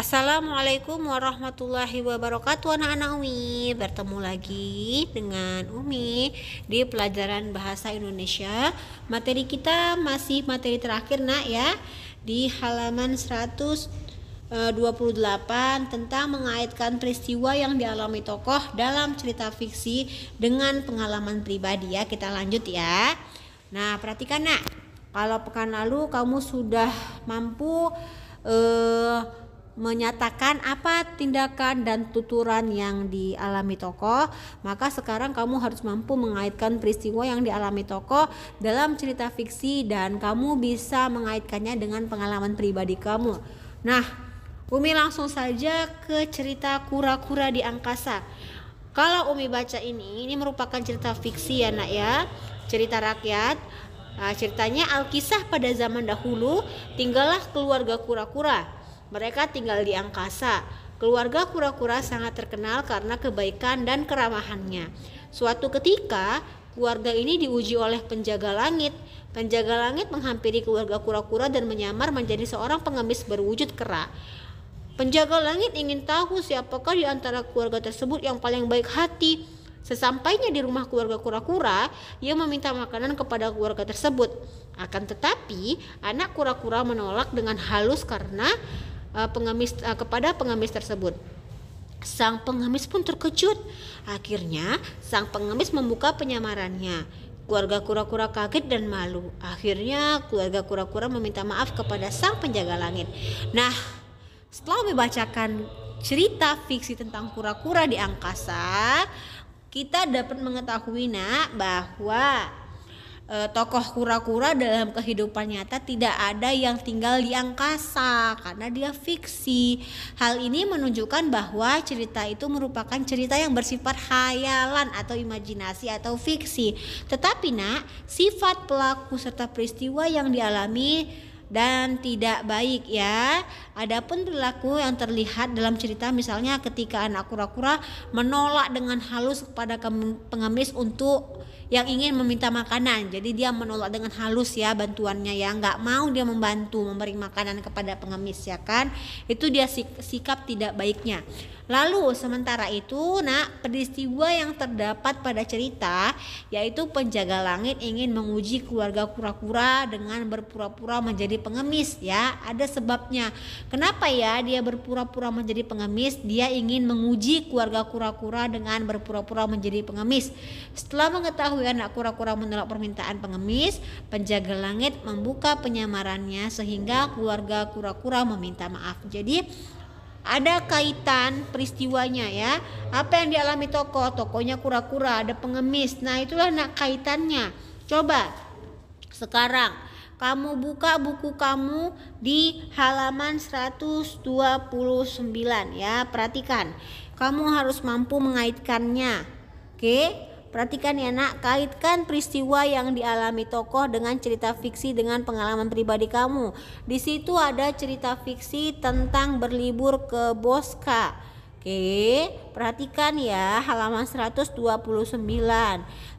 Assalamualaikum warahmatullahi wabarakatuh anak-anak Umi. Bertemu lagi dengan Umi di pelajaran bahasa Indonesia. Materi kita masih materi terakhir nak ya, di halaman 128 tentang mengaitkan peristiwa yang dialami tokoh dalam cerita fiksi dengan pengalaman pribadi ya. Kita lanjut ya. Nah, perhatikan nak, kalau pekan lalu kamu sudah mampu menyatakan apa tindakan dan tuturan yang dialami tokoh, maka sekarang kamu harus mampu mengaitkan peristiwa yang dialami tokoh dalam cerita fiksi dan kamu bisa mengaitkannya dengan pengalaman pribadi kamu. Nah, Umi langsung saja ke cerita kura-kura di angkasa. Kalau Umi baca ini merupakan cerita fiksi ya nak ya, cerita rakyat. Nah, ceritanya Alkisah pada zaman dahulu tinggallah keluarga kura-kura. Mereka tinggal di angkasa. Keluarga kura-kura sangat terkenal karena kebaikan dan keramahannya. Suatu ketika, keluarga ini diuji oleh penjaga langit. Penjaga langit menghampiri keluarga kura-kura dan menyamar menjadi seorang pengemis berwujud kera. Penjaga langit ingin tahu siapakah di antara keluarga tersebut yang paling baik hati. Sesampainya di rumah keluarga kura-kura, ia meminta makanan kepada keluarga tersebut. Akan tetapi, anak kura-kura menolak dengan halus karena kepada pengemis tersebut. Sang pengemis pun terkejut. Akhirnya, sang pengemis membuka penyamarannya. Keluarga kura-kura kaget dan malu. Akhirnya, keluarga kura-kura meminta maaf kepada sang penjaga langit. Nah, setelah membacakan cerita fiksi tentang kura-kura di angkasa, kita dapat mengetahui nak bahwa tokoh kura-kura dalam kehidupan nyata tidak ada yang tinggal di angkasa karena dia fiksi. Hal ini menunjukkan bahwa cerita itu merupakan cerita yang bersifat khayalan atau imajinasi atau fiksi. Tetapi nak, sifat pelaku serta peristiwa yang dialami dan tidak baik ya. Adapun perilaku yang terlihat dalam cerita, misalnya ketika anak kura-kura menolak dengan halus kepada pengemis untuk yang ingin meminta makanan. Jadi dia menolak dengan halus ya bantuannya ya, nggak mau dia membantu memberi makanan kepada pengemis ya kan. Itu dia sikap tidak baiknya. Lalu sementara itu nak, peristiwa yang terdapat pada cerita yaitu penjaga langit ingin menguji keluarga kura-kura dengan berpura-pura menjadi pengemis ya. Ada sebabnya. Kenapa ya dia berpura-pura menjadi pengemis? Dia ingin menguji keluarga kura-kura dengan berpura-pura menjadi pengemis. Setelah mengetahui anak kura-kura menolak permintaan pengemis, penjaga langit membuka penyamarannya sehingga keluarga kura-kura meminta maaf. Jadi ada kaitan peristiwanya ya. Apa yang dialami tokohnya kura-kura, ada pengemis. Nah, itulah nak kaitannya. Coba sekarang kamu buka buku kamu di halaman 129 ya. Perhatikan, kamu harus mampu mengaitkannya. Oke? Perhatikan ya nak, kaitkan peristiwa yang dialami tokoh dengan cerita fiksi dengan pengalaman pribadi kamu. Di situ ada cerita fiksi tentang berlibur ke Boska. Oke, perhatikan ya halaman 129.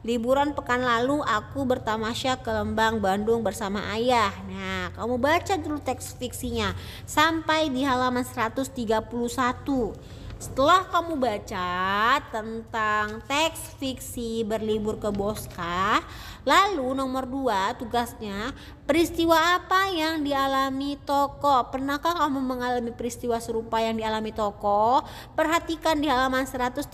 Liburan pekan lalu aku bertamasya ke Lembang, Bandung bersama ayah. Nah, kamu baca dulu teks fiksinya sampai di halaman 131. Setelah kamu baca tentang teks fiksi berlibur ke Boska, lalu nomor 2 tugasnya, peristiwa apa yang dialami tokoh? Pernahkah kamu mengalami peristiwa serupa yang dialami tokoh? Perhatikan di halaman 131.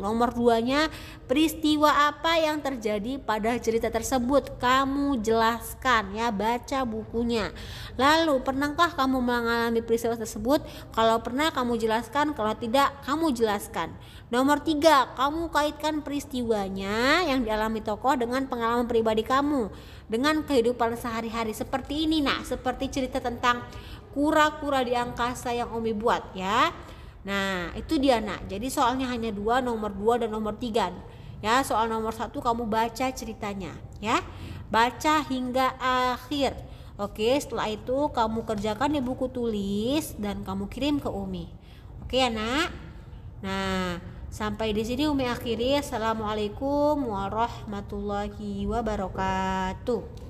Nomor 2-nya, peristiwa apa yang terjadi pada cerita tersebut? Kamu jelaskan ya, baca bukunya. Lalu, pernahkah kamu mengalami peristiwa tersebut? Kalau pernah, kamu jelaskan. Kalau tidak, kamu jelaskan. Nomor 3, kamu kaitkan peristiwanya yang dialami tokoh dengan pengalaman pribadi kamu, dengan kehidupan sehari-hari. Seperti ini nak, seperti cerita tentang kura-kura di angkasa yang Umi buat ya. Nah, itu dia nak. Jadi soalnya hanya 2, nomor 2 dan nomor 3 ya. Soal nomor 1 kamu baca ceritanya ya, baca hingga akhir. Oke, setelah itu kamu kerjakan di buku tulis dan kamu kirim ke Umi. Oke ya nak. Nah, sampai di sini Umi akhiri. Assalamualaikum warahmatullahi wabarakatuh.